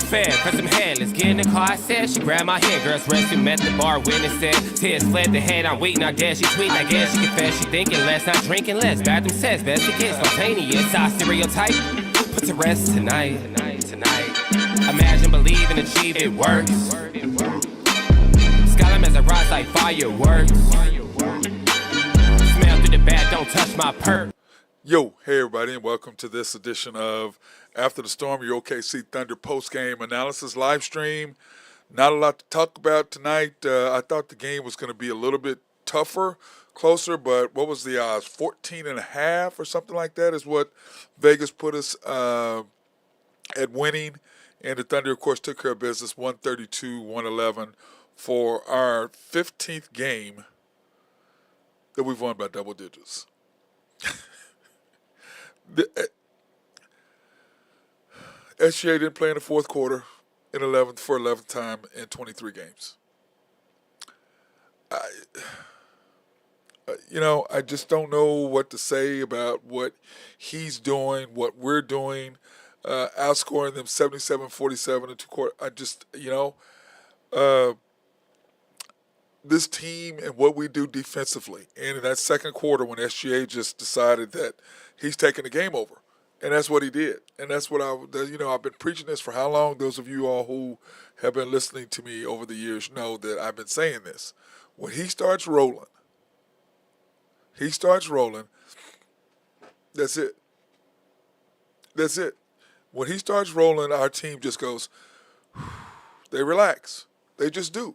fed, press some head, let's get in the car, I said. She grabbed my hand, girls rescue, met the bar, witness said. Tears fled the head, I'm waiting, I guess she tweeting, I guess she confessed. She thinking less, not drinking less. Bathroom says, best to get spontaneous. Our stereotype, put to rest tonight. Imagine, believe, and achieve, it works. Skyline as I rise like fireworks. Smell through the bad, don't touch my perk. Yo, hey everybody, and welcome to this edition of After the Storm, your OKC Thunder post-game analysis live stream. Not a lot to talk about tonight. I thought the game was going to be a little bit tougher, closer, but what was the odds? 14.5 or something like that is what Vegas put us at winning. And the Thunder, of course, took care of business, 132-111 for our 15th game that we've won by double digits. SGA didn't play in the fourth quarter for 11th time in 23 games. I just don't know what to say about what he's doing, what we're doing, outscoring them 77-47 in two quarters. This team and what we do defensively. And in that second quarter when SGA just decided that he's taking the game over. And that's what he did. And that's what I've been preaching this for how long? Those of you all who have been listening to me over the years know that I've been saying this. When he starts rolling, that's it. That's it. When he starts rolling, our team just goes, they relax. They just do.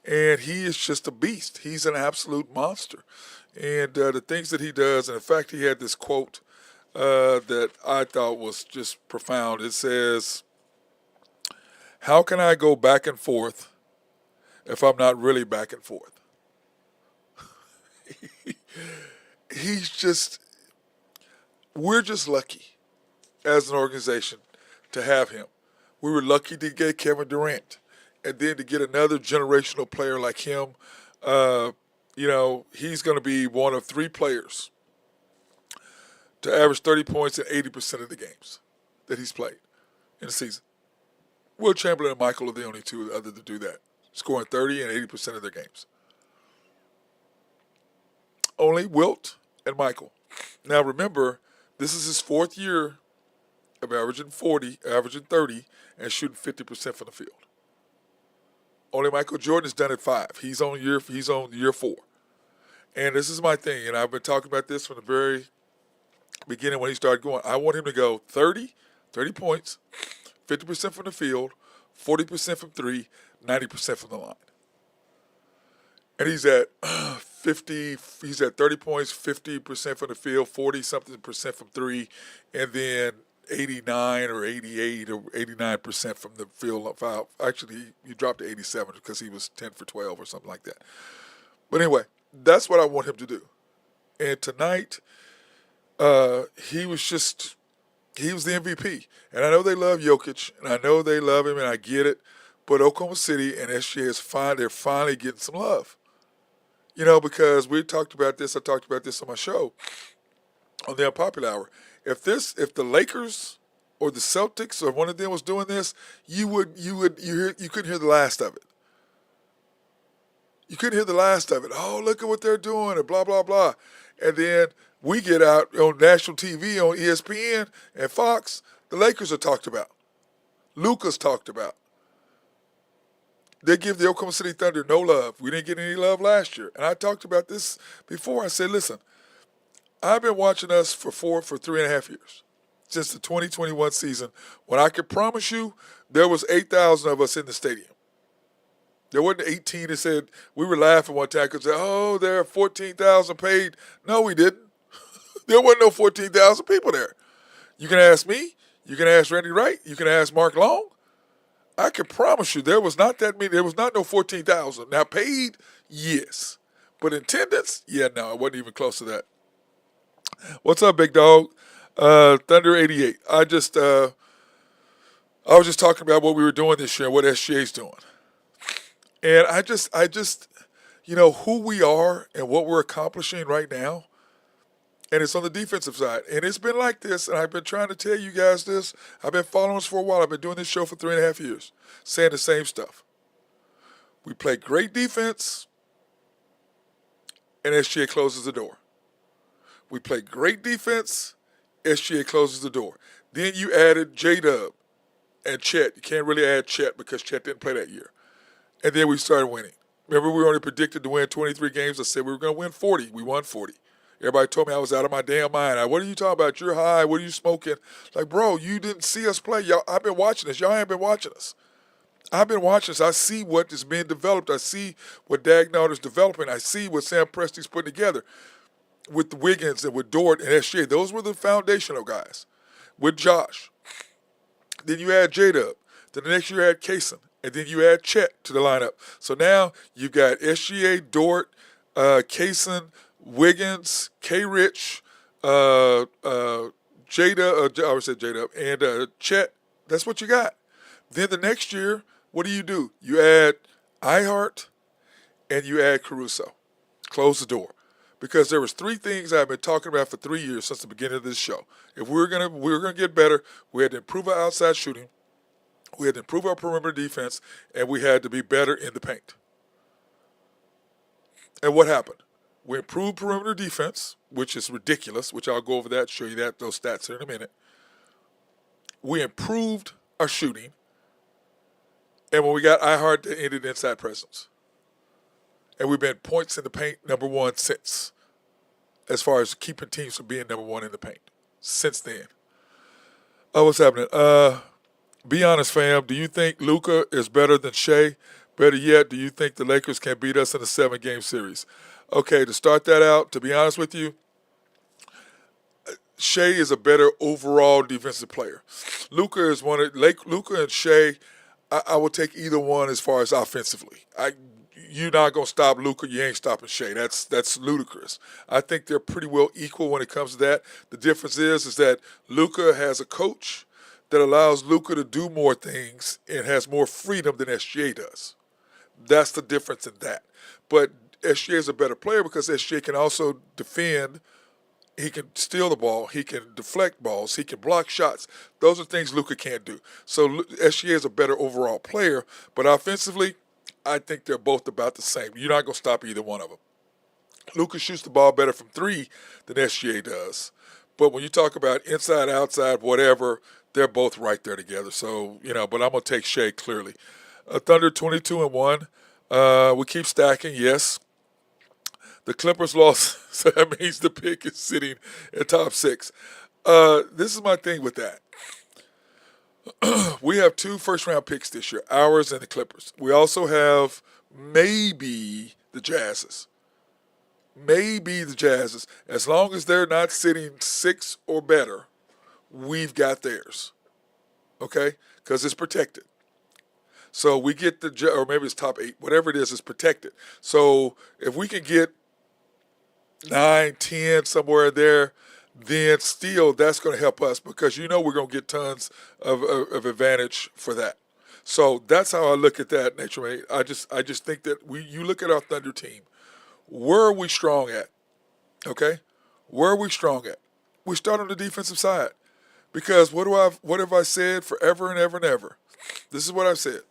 And he is just a beast. He's an absolute monster. And the things that he does, and in fact, he had this quote that I thought was just profound. It says, how can I go back and forth if I'm not really back and forth? We're just lucky as an organization to have him. We were lucky to get Kevin Durant. And then to get another generational player like him, he's going to be one of three players to average 30 points in 80% of the games that he's played in the season. Will Chamberlain and Michael are the only two other to do that, scoring 30 and 80% of their games. Only Wilt and Michael. Now remember, this is his fourth year of averaging 30, and shooting 50% from the field. Only Michael Jordan has done it 5. He's on year 4. And this is my thing, and I've been talking about this from the very beginning when he started going. I want him to go 30 points, 50% from the field, 40% from 3, 90% from the line. And he's at 30 points, 50% from the field, 40-something% from 3, and then 89 or 88 or 89% from the field foul. Actually, he dropped to 87 because he was 10 for 12 or something like that. But anyway, that's what I want him to do. And tonight, he was the MVP. And I know they love Jokic, and I know they love him, and I get it. But Oklahoma City and SGA they're finally getting some love. Because I talked about this on my show on the Unpopular Hour. If the Lakers or the Celtics or one of them was doing this, you couldn't hear the last of it. You couldn't hear the last of it. Oh, look at what they're doing, and blah blah blah. And then we get out on national TV on ESPN and Fox. The Lakers are talked about. Luka's talked about. They give the Oklahoma City Thunder no love. We didn't get any love last year, and I talked about this before. I said, listen. I've been watching us for 3.5 years, since the 2021 season, when I could promise you there was 8,000 of us in the stadium. There wasn't 18 that said, we were laughing one time because, there are 14,000 paid. No, we didn't. There wasn't no 14,000 people there. You can ask me. You can ask Randy Wright. You can ask Mark Long. I can promise you there was not that many. There was not no 14,000. Now, paid, yes. But attendance, no, it wasn't even close to that. What's up, big dog? Thunder 88. I was just talking about what we were doing this year and what SGA's doing. And I just who we are and what we're accomplishing right now And it's on the defensive side. And it's been like this, and I've been trying to tell you guys this. I've been following us for a while. I've been doing this show for 3.5 years, saying the same stuff. We play great defense, and SGA closes the door. We play great defense, SGA closes the door. Then you added J-Dub and Chet. You can't really add Chet because Chet didn't play that year. And then we started winning. Remember, we were only predicted to win 23 games. I said we were going to win 40. We won 40. Everybody told me I was out of my damn mind. What are you talking about? You're high. What are you smoking? Like, bro, you didn't see us play. Y'all, I've been watching this. Y'all ain't been watching us. I've been watching this. I see what is being developed. I see what Dagnall is developing. I see what Sam Presti's putting together with the Wiggins and with Dort and SGA. Those were the foundational guys. With Josh. Then you add J-Dub. Then the next year you add Kaysen. And then you add Chet to the lineup. So now you've got SGA, Dort, Kaysen, Wiggins, K-Rich, J-Dub, I always said J-Dub, and Chet. That's what you got. Then the next year, what do? You add Ihart and you add Caruso. Close the door. Because there was 3 things I've been talking about for 3 years since the beginning of this show. If we were gonna get better, we had to improve our outside shooting, we had to improve our perimeter defense, and we had to be better in the paint. And what happened? We improved perimeter defense, which is ridiculous, which I'll go over that, show you those stats here in a minute. We improved our shooting. And when we got Ihart, they ended inside presence. And we've been points in the paint #1 since, as far as keeping teams from being #1 in the paint. Since then. What's happening? Be honest, fam. Do you think Luka is better than Shea? Better yet, do you think the Lakers can beat us in a 7-game series? Okay, to start that out, to be honest with you, Shea is a better overall defensive player. Luka and Shea, I will take either one as far as offensively. You're not gonna stop Luka, you ain't stopping Shea. That's ludicrous. I think they're pretty well equal when it comes to that. The difference is that Luka has a coach that allows Luka to do more things and has more freedom than SGA does. That's the difference in that. But SGA is a better player because SGA can also defend. He can steal the ball. He can deflect balls. He can block shots. Those are things Luka can't do. So SGA is a better overall player. But offensively, I think they're both about the same. You're not going to stop either one of them. Luka shoots the ball better from 3 than SGA does. But when you talk about inside, outside, whatever, they're both right there together. So, but I'm going to take Shea clearly. Thunder 22-1. We keep stacking, yes. The Clippers lost, so that means the pick is sitting at top 6. This is my thing with that. We have 2 first-round picks this year, ours and the Clippers. We also have maybe the Jazzes. Maybe the Jazzes. As long as they're not sitting 6 or better, we've got theirs. Okay? Because it's protected. So we get or maybe it's top 8, whatever it is protected. So if we can get 9, 10, somewhere there, then still that's going to help us because we're going to get tons of advantage for that. So that's how I look at that, Nature Mate. I just think that you look at our Thunder team. Where are we strong at? Okay? Where are we strong at? We start on the defensive side. Because what have I said forever and ever and ever? This is what I've said.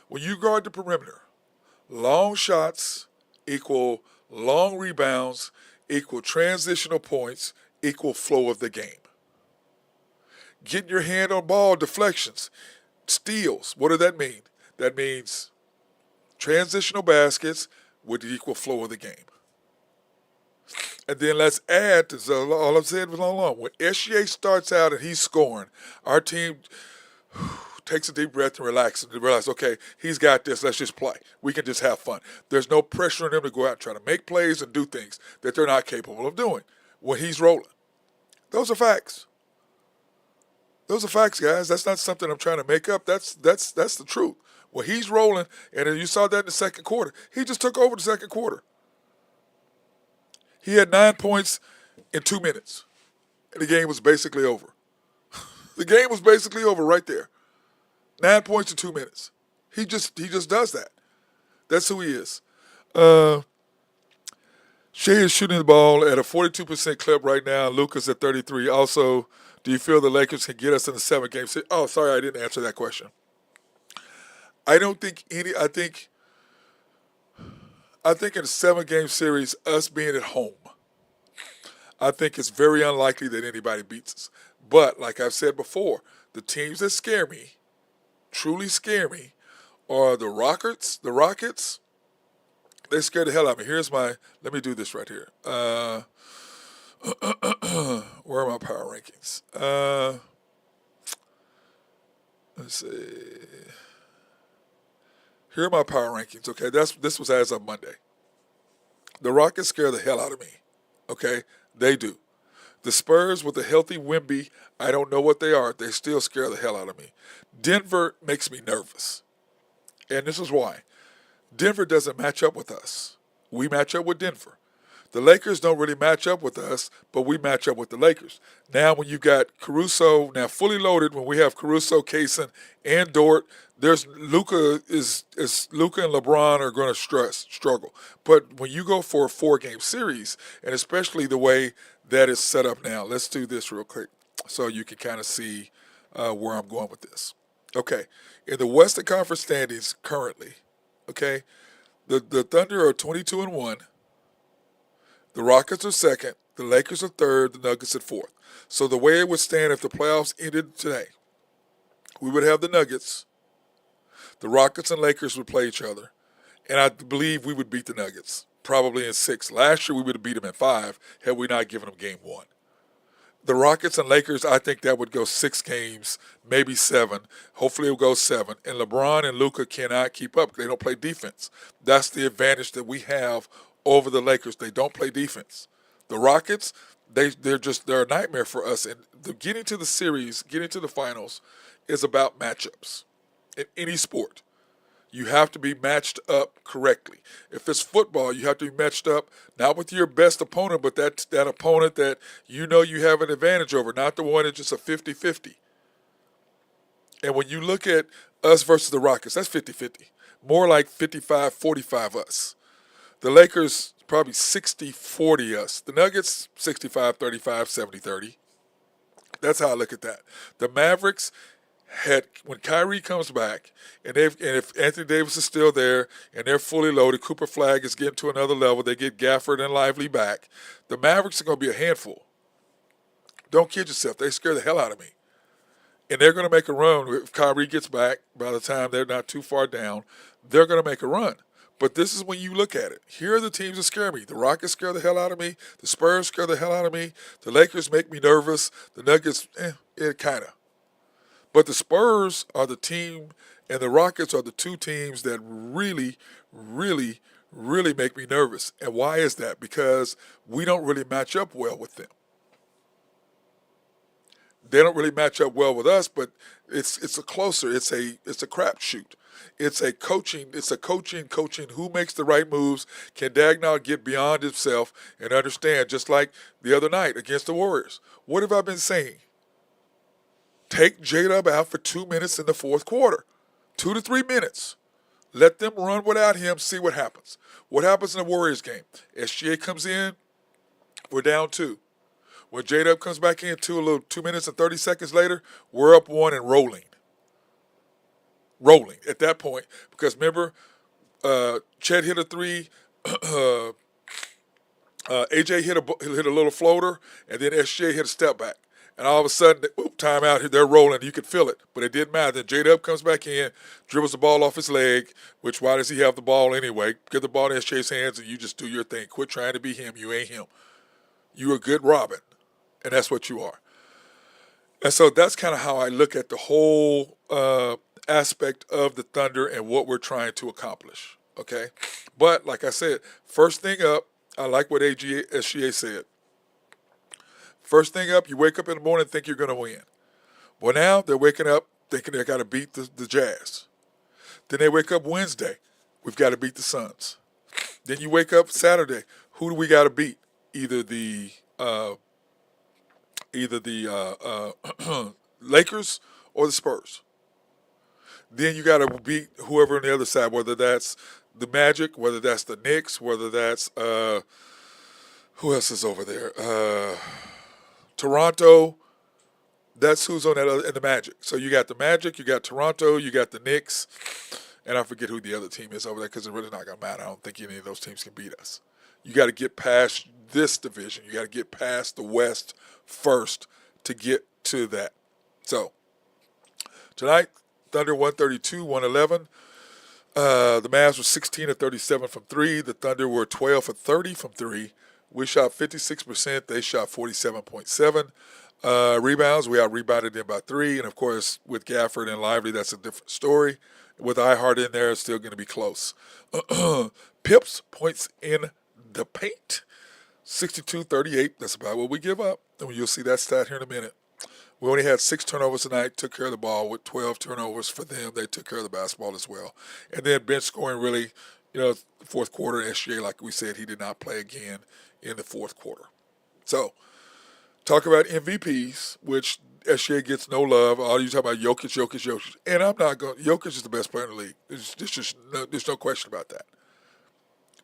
When you guard the perimeter, long shots equal long rebounds equal transitional points equal flow of the game. Getting your hand on ball, deflections, steals. What does that mean? That means transitional baskets with the equal flow of the game. And then let's add to all I've said was all along. When SGA starts out and he's scoring, our team takes a deep breath and relaxes and realize, okay, he's got this. Let's just play. We can just have fun. There's no pressure on them to go out and try to make plays and do things that they're not capable of doing when he's rolling. Those are facts. Those are facts, guys. That's not something I'm trying to make up. That's the truth. When he's rolling, and you saw that in the second quarter, he just took over the second quarter. He had 9 points in 2 minutes, and the game was basically over. The game was basically over right there. 9 points in 2 minutes. He just does that. That's who he is. Shea is shooting the ball at a 42% clip right now. Luka's at 33. Also, do you feel the Lakers can get us in the 7-game series? Oh, sorry, I didn't answer that question. I don't think any. I think in a 7-game series, us being at home, I think it's very unlikely that anybody beats us. But like I've said before, the teams that scare me, truly scare me, are the Rockets. The Rockets, they scare the hell out of me. Here's my. Let me do this right here. Where are my power rankings? Let's see. Here are my power rankings. Okay, this was as of Monday. The Rockets scare the hell out of me. Okay, they do. The Spurs with a healthy Wemby, I don't know what they are. They still scare the hell out of me. Denver makes me nervous, and this is why. Denver doesn't match up with us. We match up with Denver. The Lakers don't really match up with us, but we match up with the Lakers. Now, when you got Caruso now fully loaded, when we have Caruso, Kaysen, and Dort, there's Luka Luka and LeBron are going to struggle. But when you go for a 4-game series, and especially the way that is set up now, let's do this real quick so you can kind of see where I'm going with this. Okay, in the Western Conference standings currently, okay, the Thunder are 22-1. The Rockets are second, the Lakers are third, the Nuggets at fourth. So the way it would stand if the playoffs ended today, we would have the Nuggets, the Rockets and Lakers would play each other, and I believe we would beat the Nuggets, probably in 6. Last year we would have beat them in 5 had we not given them game 1. The Rockets and Lakers, I think that would go 6 games, maybe 7. Hopefully it will go 7. And LeBron and Luka cannot keep up. They don't play defense. That's the advantage that we have over the Lakers. They don't play defense. The Rockets, they're a nightmare for us. And getting to the series, getting to the finals, is about matchups in any sport. You have to be matched up correctly. If it's football, you have to be matched up not with your best opponent, but that opponent that you know you have an advantage over, not the one that's just a 50-50. And when you look at us versus the Rockets, that's 50-50. More like 55-45 us. The Lakers, probably 60-40 us. The Nuggets, 65-35, 70-30. That's how I look at that. The Mavericks, when Kyrie comes back, and if Anthony Davis is still there and they're fully loaded, Cooper Flag is getting to another level, they get Gafford and Lively back, the Mavericks are going to be a handful. Don't kid yourself. They scare the hell out of me. And they're going to make a run. If Kyrie gets back, by the time they're not too far down, they're going to make a run. But this is when you look at it. Here are the teams that scare me. The Rockets scare the hell out of me. The Spurs scare the hell out of me. The Lakers make me nervous. The Nuggets, kind of. But the Spurs are the team, and the Rockets are the two teams that really, really, really make me nervous. And why is that? Because we don't really match up well with them. They don't really match up well with us, but it's a crapshoot. It's a coaching who makes the right moves, can Dagnall get beyond himself and understand, just like the other night against the Warriors. What have I been saying? Take J-Dub out for 2 minutes in the fourth quarter. 2 to 3 minutes. Let them run without him, see what happens. What happens in the Warriors game? SGA comes in, we're down 2. When J-Dub comes back in 2 minutes and 30 seconds later, we're up 1 and rolling. Rolling at that point. Because remember, Chet hit a 3, AJ hit a little floater, and then SGA hit a step back. And all of a sudden, timeout, they're rolling. You could feel it, but it didn't matter. Then J-Dub comes back in, dribbles the ball off his leg, which why does he have the ball anyway? Get the ball in SJ's hands and you just do your thing. Quit trying to be him. You ain't him. You a good Robin, and that's what you are. And so that's kind of how I look at the whole aspect of the Thunder and what we're trying to accomplish, okay? But like I said, first thing up, I like what SGA said. First thing up, you wake up in the morning and think you're going to win. Well, now they're waking up thinking they got to beat the Jazz. Then they wake up Wednesday, we've got to beat the Suns. Then you wake up Saturday, who do we got to beat? Either the Lakers or the Spurs. Then you got to beat whoever on the other side, whether that's the Magic, whether that's the Knicks, whether that's Who else is over there? Toronto. That's who's on that other, and the Magic. So you got the Magic, you got Toronto, you got the Knicks, and I forget who the other team is over there because it's really not going to matter. I don't think any of those teams can beat us. You got to get past this division. You got to get past the West first to get to that. So tonight, Thunder 132, 111. The Mavs were 16 of 37 from three. The Thunder were 12 of 30 from three. We shot 56%. They shot 47.7. Rebounds, we out-rebounded them by three. And, of course, with Gafford and Lively, that's a different story. With iHeart in there, it's still going to be close. Pips, points in the paint, 62-38. That's about what we give up. And you'll see that stat here in a minute. We only had 6 turnovers tonight, took care of the ball with 12 turnovers for them. They took care of the basketball as well. And then bench scoring really, fourth quarter, SGA, like we said, he did not play again in the fourth quarter. So, talk about MVPs, which SGA gets no love. All you talk about Jokic. And I'm not going, Jokic is the best player in the league. There's no question about that.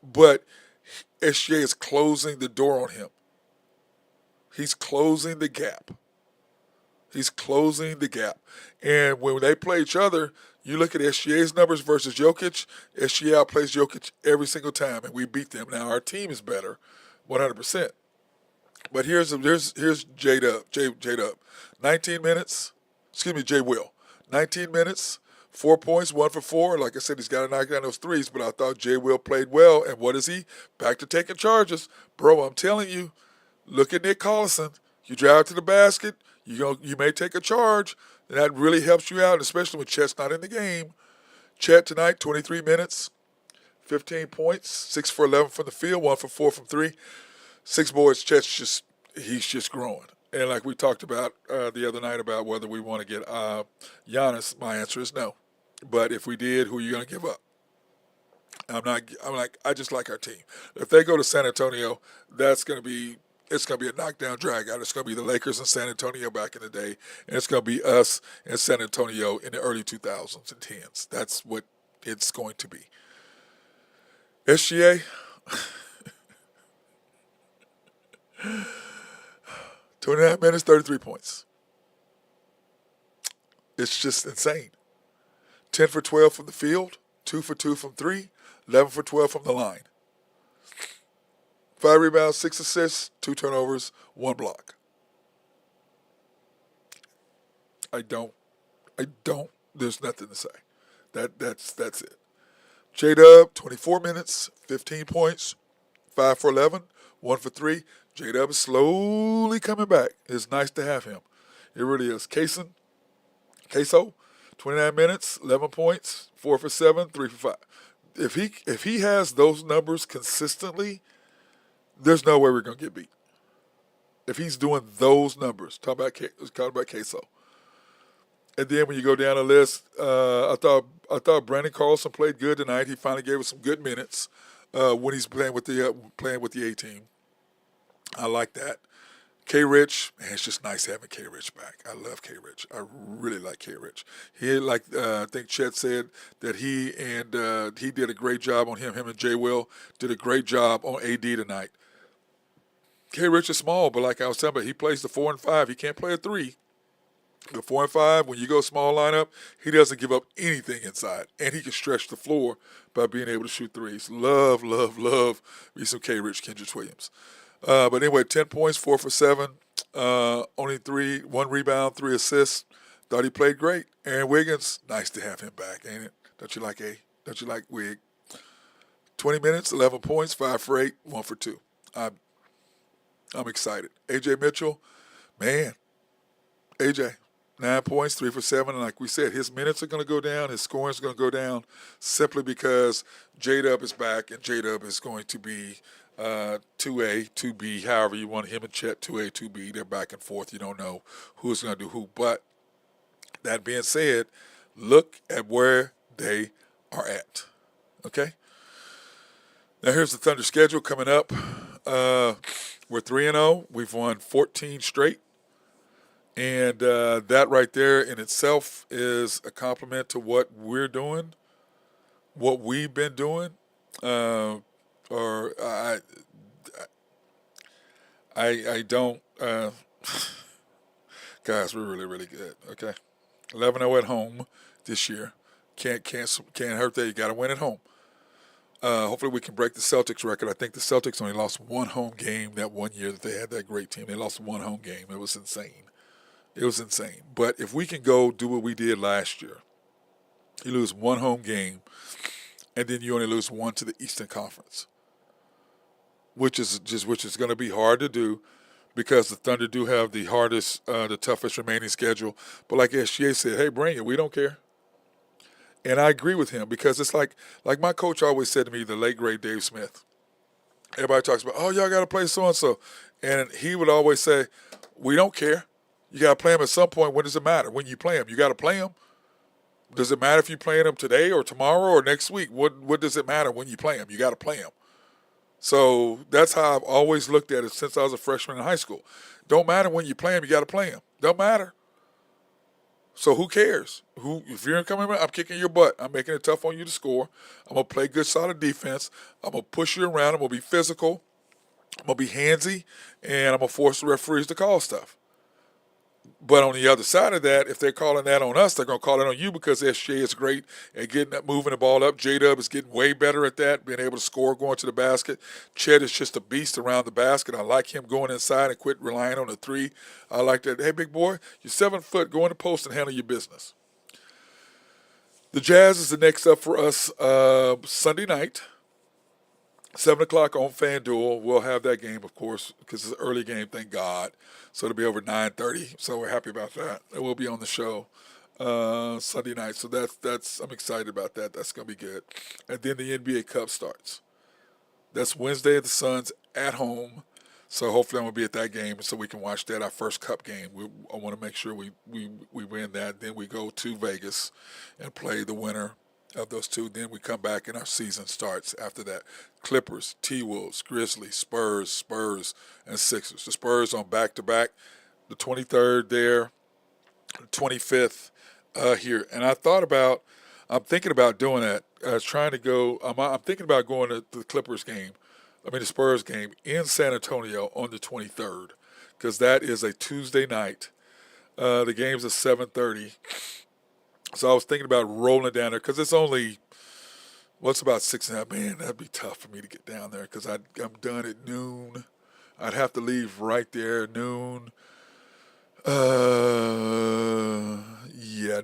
But SGA is closing the door on him. He's closing the gap. And when they play each other, you look at SGA's numbers versus Jokic. SGA outplays Jokic every single time, and we beat them. Now, our team is better, 100%. But here's J-Dub. 19 minutes. Excuse me, J. Will. 19 minutes, 4 points, 1 for 4. Like I said, he's got to knock down those threes, but I thought J. Will played well. And what is he? Back to taking charges. Bro, I'm telling you, look at Nick Collison. You drive to the basket, you may take a charge, and that really helps you out, especially when Chet's not in the game. Chet tonight, 23 minutes, 15 points, 6 for 11 from the field, 1 for 4 from 3. 6 boards. He's just growing. And like we talked about the other night about whether we want to get Giannis, my answer is no. But if we did, who are you going to give up? I just like our team. If they go to San Antonio, it's going to be a knockdown drag out. It's going to be the Lakers in San Antonio back in the day, and it's going to be us in San Antonio in the early 2000s and 10s. That's what it's going to be. SGA, 29 minutes, 33 points. It's just insane. 10 for 12 from the field, 2 for 2 from 3, 11 for 12 from the line. 5 rebounds, 6 assists, 2 turnovers, 1 block. There's nothing to say. That's it. J-Dub, 24 minutes, 15 points, 5 for 11, 1 for 3. J-Dub is slowly coming back. It's nice to have him. It really is. Queso, 29 minutes, 11 points, 4 for 7, 3 for 5. If he has those numbers consistently, there's no way we're going to get beat. If he's doing those numbers, talk about Queso. And then when you go down the list, I thought Brandon Carlson played good tonight. He finally gave us some good minutes when he's playing with the A team. I like that. K-Rich, man, it's just nice having K-Rich back. I love K-Rich. I really like K-Rich. He, I think Chet said that he did a great job on him. Him and J. Will did a great job on AD tonight. K-Rich is small, but like I was telling you, he plays the 4 and 5. He can't play a 3. The 4 and 5, when you go small lineup, he doesn't give up anything inside. And he can stretch the floor by being able to shoot threes. Love me some K-Rich, Kendrick Williams. But anyway, 10 points, 4 for 7, only 1 rebound, 3 assists. Thought he played great. Aaron Wiggins, nice to have him back, ain't it? Don't you like Wig? 20 minutes, 11 points, 5 for 8, 1 for 2. I'm excited. AJ Mitchell, man, AJ, 9 points, 3 for 7. And like we said, his minutes are going to go down. His scoring is going to go down simply because J-Dub is back, and J-Dub is going to be 2A, 2B, however you want him and Chet, 2A, 2B. They're back and forth. You don't know who's going to do who. But that being said, look at where they are at. Okay? Now here's the Thunder schedule coming up. We're 3-0. We've won 14 straight. And that right there in itself is a compliment to what we're doing, what we've been doing. I don't. Guys, we're really really good. Okay, 11-0 at home this year. Can't hurt that. You got to win at home. Hopefully we can break the Celtics record. I think the Celtics only lost one home game that one year that they had that great team. They lost one home game. It was insane. It was insane. But if we can go do what we did last year, you lose one home game, and then you only lose one to the Eastern Conference, which is going to be hard to do because the Thunder do have the hardest, the toughest remaining schedule. But like SGA said, hey, bring it. We don't care. And I agree with him because it's like my coach always said to me, the late, great Dave Smith. Everybody talks about, oh, y'all got to play so-and-so. And he would always say, we don't care. You got to play them at some point. When does it matter? When you play them, you got to play them. Does it matter if you play them today or tomorrow or next week? What does it matter when you play them? You got to play them. So that's how I've always looked at it since I was a freshman in high school. Don't matter when you play them, you got to play them. Don't matter. So who cares? If you're coming in, I'm kicking your butt. I'm making it tough on you to score. I'm going to play good, solid defense. I'm going to push you around. I'm going to be physical. I'm going to be handsy. And I'm going to force the referees to call stuff. But on the other side of that, if they're calling that on us, they're going to call it on you because SJ is great at moving the ball up. J-Dub is getting way better at that, being able to score going to the basket. Chet is just a beast around the basket. I like him going inside and quit relying on the three. I like that. Hey, big boy, you're 7 foot. Go in the post and handle your business. The Jazz is the next up for us Sunday night. 7 o'clock on FanDuel. We'll have that game, of course, because it's an early game, thank God. So it'll be over 9:30. So we're happy about that. And we'll be on the show Sunday night. So that's I'm excited about that. That's going to be good. And then the NBA Cup starts. That's Wednesday at the Suns at home. So hopefully I'm going to be at that game so we can watch that, our first Cup game. I want to make sure we win that. Then we go to Vegas and play the winner of those two. Then we come back and our season starts after that. Clippers, T-Wolves, Grizzlies, Spurs, and Sixers. The Spurs on back-to-back, the 23rd there, the 25th here. And I'm thinking about doing that. I'm thinking about going to the the Spurs game in San Antonio on the 23rd because that is a Tuesday night. The game's at 7:30. So I was thinking about rolling down there because it's only, it's about 6.5. Man, that'd be tough for me to get down there because I'm done at noon. I'd have to leave right there at noon.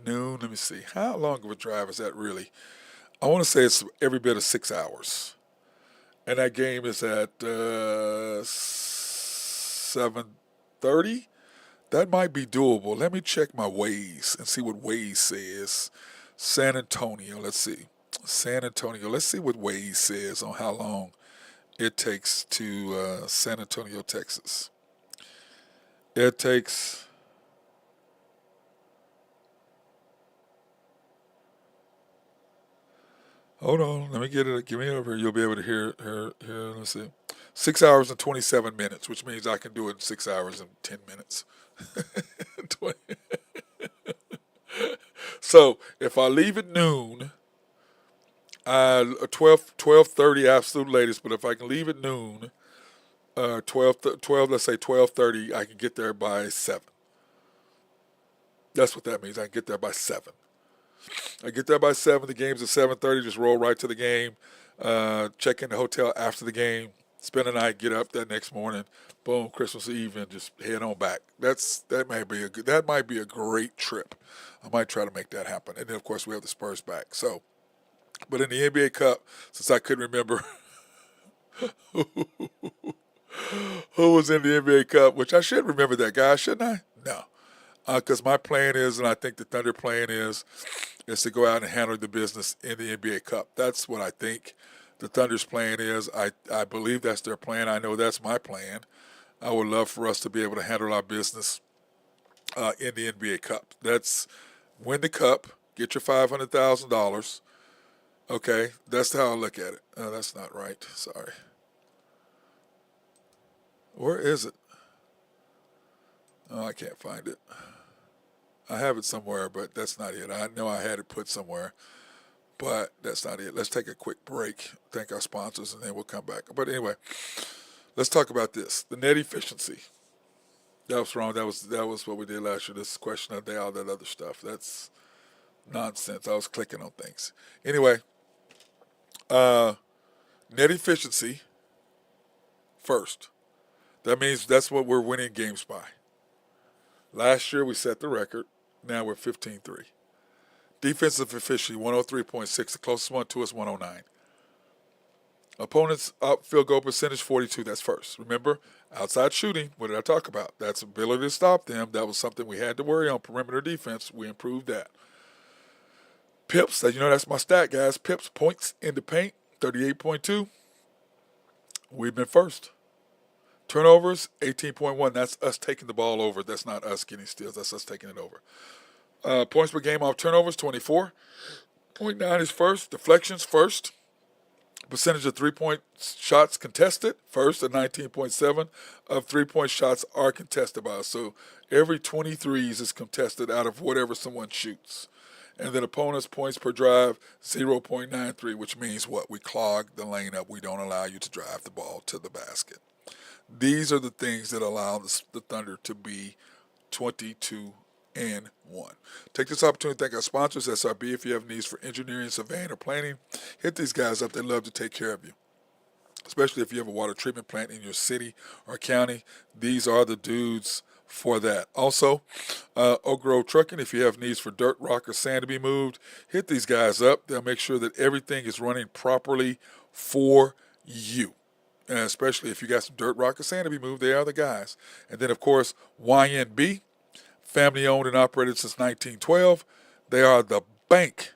Noon. Let me see. How long of a drive is that really? I want to say it's every bit of 6 hours. And that game is at 7:30. That might be doable. Let me check my Waze and see what Waze says. San Antonio, let's see. San Antonio, let's see what Waze says on how long it takes to San Antonio, Texas. It takes... Hold on, let me get it. Give me it over here. You'll be able to hear. Let's see. 6 hours and 27 minutes, which means I can do it in 6 hours and 10 minutes. 20. So if I leave at noon, 12:30 absolute latest, but if I can leave at noon, 12, let's say 12:30, I can get there by 7. That's what that means. I can get there by 7. I get there by 7. The game's at 7:30. Just roll right to the game. Check in the hotel after the game. Spend the night. Get up that next morning. Boom, Christmas Eve, and just head on back. That might be a great trip. I might try to make that happen. And then of course we have the Spurs back. So, but in the NBA Cup, since I couldn't remember who was in the NBA Cup, which I should remember that guy, shouldn't I? No. Because my plan is, and I think the Thunder plan is to go out and handle the business in the NBA Cup. That's what I think the Thunder's plan is. I believe that's their plan. I know that's my plan. I would love for us to be able to handle our business in the NBA Cup. That's win the cup, get your $500,000. Okay, that's how I look at it. That's not right. Sorry. Where is it? Oh, I can't find it. I have it somewhere, but that's not it. I know I had it put somewhere, but that's not it. Let's take a quick break, thank our sponsors, and then we'll come back. But anyway, Let's talk about this. The net efficiency. That was wrong. That was what we did last year. This question of the day, all that other stuff. That's nonsense. I was clicking on things. Anyway, uh, net efficiency first. That means that's what we're winning games by. Last year we set the record. Now we're 15-3. Defensive efficiency 103.6. The closest one to us 109. Opponents' up field goal percentage 42. That's first. Remember, outside shooting. What did I talk about? That's ability to stop them. That was something we had to worry on. Perimeter defense. We improved that. Pips. That's my stat, guys. Pips points in the paint 38.2. We've been first. Turnovers 18.1. That's us taking the ball over. That's not us getting steals. That's us taking it over. Points per game off turnovers 24.9 is first. Deflections first. Percentage of three-point shots contested first at 19.7 of three-point shots are contested by us. So every 23s is contested out of whatever someone shoots. And then opponents' points per drive 0.93, which means what? We clog the lane up. We don't allow you to drive the ball to the basket. These are the things that allow the Thunder to be 22-1. Take this opportunity to thank our sponsors, SRB. If you have needs for engineering, surveying, or planning, hit these guys up. They love to take care of you, especially if you have a water treatment plant in your city or county. These are the dudes for that. Also, Oak Grove Trucking. If you have needs for dirt, rock, or sand to be moved, hit these guys up. They'll make sure that everything is running properly for you. And especially if you got some dirt, rock, or sand to be moved, they are the guys. And then, of course, YNB. Family owned and operated since 1912. They are the bank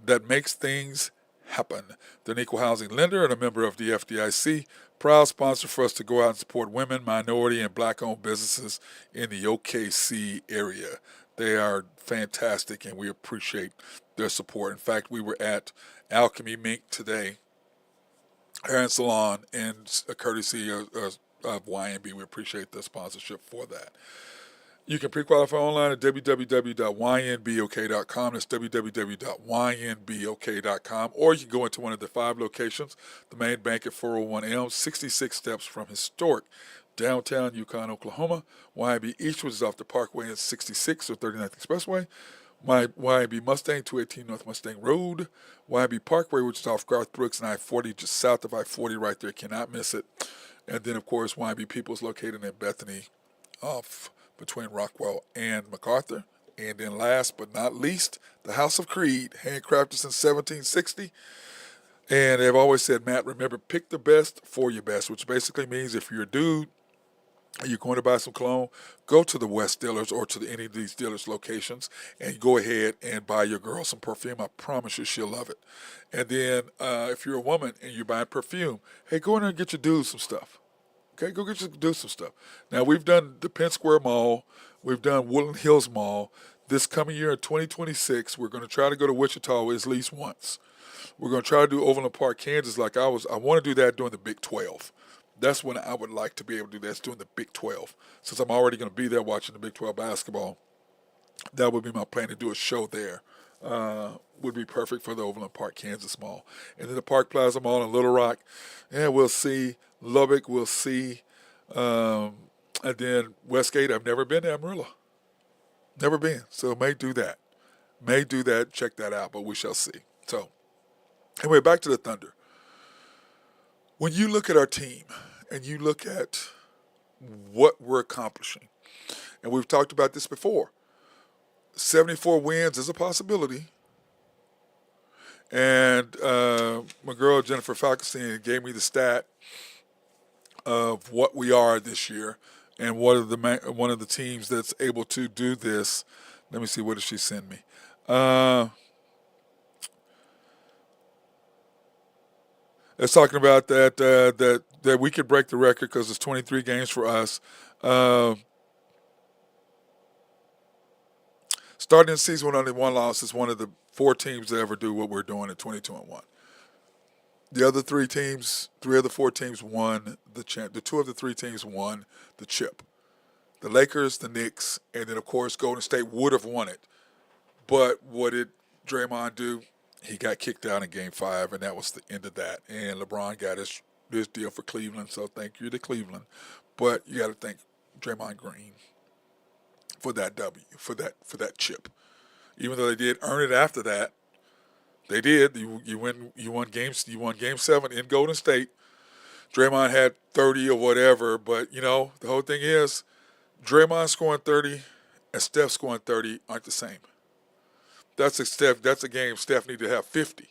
that makes things happen. They're an equal housing lender and a member of the FDIC. Proud sponsor for us to go out and support women, minority, and black-owned businesses in the OKC area. They are fantastic, and we appreciate their support. In fact, we were at Alchemy Mink today, hair and salon, and a courtesy of YNB. We appreciate the sponsorship for that. You can pre-qualify online at www.ynbok.com. That's www.ynbok.com. Or you can go into one of the 5 locations. The main bank at 401 Elm, 66 steps from historic downtown Yukon, Oklahoma. YNB Eastwood is off the Parkway at 66 or 39th Expressway. YNB Mustang, 218 North Mustang Road. YNB Parkway, which is off Garth Brooks and I-40, just south of I-40 right there. Cannot miss it. And then, of course, YNB People's located in Bethany off between Rockwell and MacArthur. And then last but not least, the House of Creed, handcrafted since 1760. And they've always said, Matt, remember, pick the best for your best, which basically means if you're a dude and you're going to buy some cologne, go to the West Dealers or to any of these dealers' locations and go ahead and buy your girl some perfume. I promise you she'll love it. And then if you're a woman and you're buying perfume, hey, go in there and get your dude some stuff. Okay, go get you do some stuff. Now, we've done the Penn Square Mall. We've done Woodland Hills Mall. This coming year in 2026, we're going to try to go to Wichita at least once. We're going to try to do Overland Park, Kansas like I want to do that during the Big 12. That's when I would like to be able to do that, during the Big 12. Since I'm already going to be there watching the Big 12 basketball, that would be my plan to do a show there. Would be perfect for the Overland Park, Kansas Mall. And then the Park Plaza Mall in Little Rock. Yeah, we'll see. Lubbock, we'll see. And then Westgate, I've never been to Amarillo. Never been. So may do that. Check that out, but we shall see. So, anyway, back to the Thunder. When you look at our team and you look at what we're accomplishing, and we've talked about this before, 74 wins is a possibility. And my girl Jennifer Falkenstein gave me the stat of what we are this year and one of the teams that's able to do this. Let me see, what did she send me? It's talking about that we could break the record because it's 23 games for us. Starting the season with only one loss is one of the 4 teams to ever do what we're doing at 22-1. The other 3 of the 4 teams won the 2 of the 3 teams won the chip. The Lakers, the Knicks, and then of course Golden State would have won it. But what did Draymond do? He got kicked out in Game 5, and that was the end of that. And LeBron got his this deal for Cleveland, so thank you to Cleveland. But you got to thank Draymond Green for that W, for that chip. Even though they did earn it after that, they did. You won game 7 in Golden State. Draymond had 30 or whatever, but the whole thing is Draymond scoring 30 and Steph scoring 30 aren't the same. That's a game Steph need to have 50.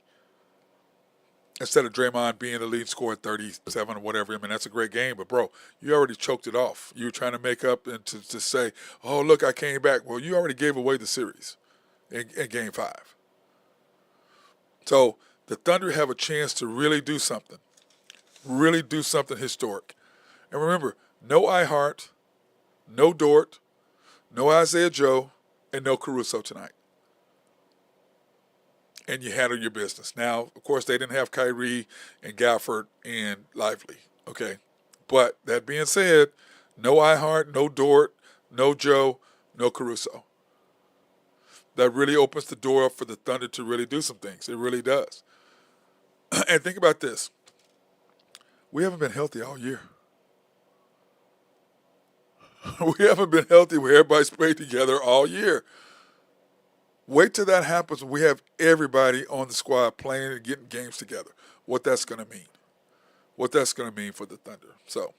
Instead of Draymond being the lead scorer 37 or whatever. I mean, that's a great game, but bro, you already choked it off. You were trying to make up and to say, oh, look, I came back. Well, you already gave away the series in game 5. So the Thunder have a chance to really do something historic. And remember, no iHeart, no Dort, no Isaiah Joe, and no Caruso tonight. And you handle your business. Now, of course, they didn't have Kyrie and Gafford and Lively, okay? But that being said, no iHeart, no Dort, no Joe, no Caruso. That really opens the door up for the Thunder to really do some things. It really does. And think about this. We haven't been healthy all year. We haven't been healthy where everybody's played together all year. Wait till that happens when we have everybody on the squad playing and getting games together. What that's going to mean. What that's going to mean for the Thunder. So,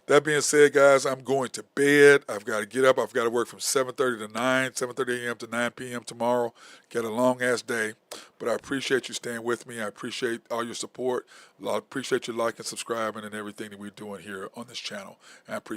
that being said, guys, I'm going to bed. I've got to get up. I've got to work from 7:30 to 7:30 a.m. to 9 p.m. tomorrow. Got a long-ass day. But I appreciate you staying with me. I appreciate all your support. I appreciate you liking, subscribing, and everything that we're doing here on this channel. I appreciate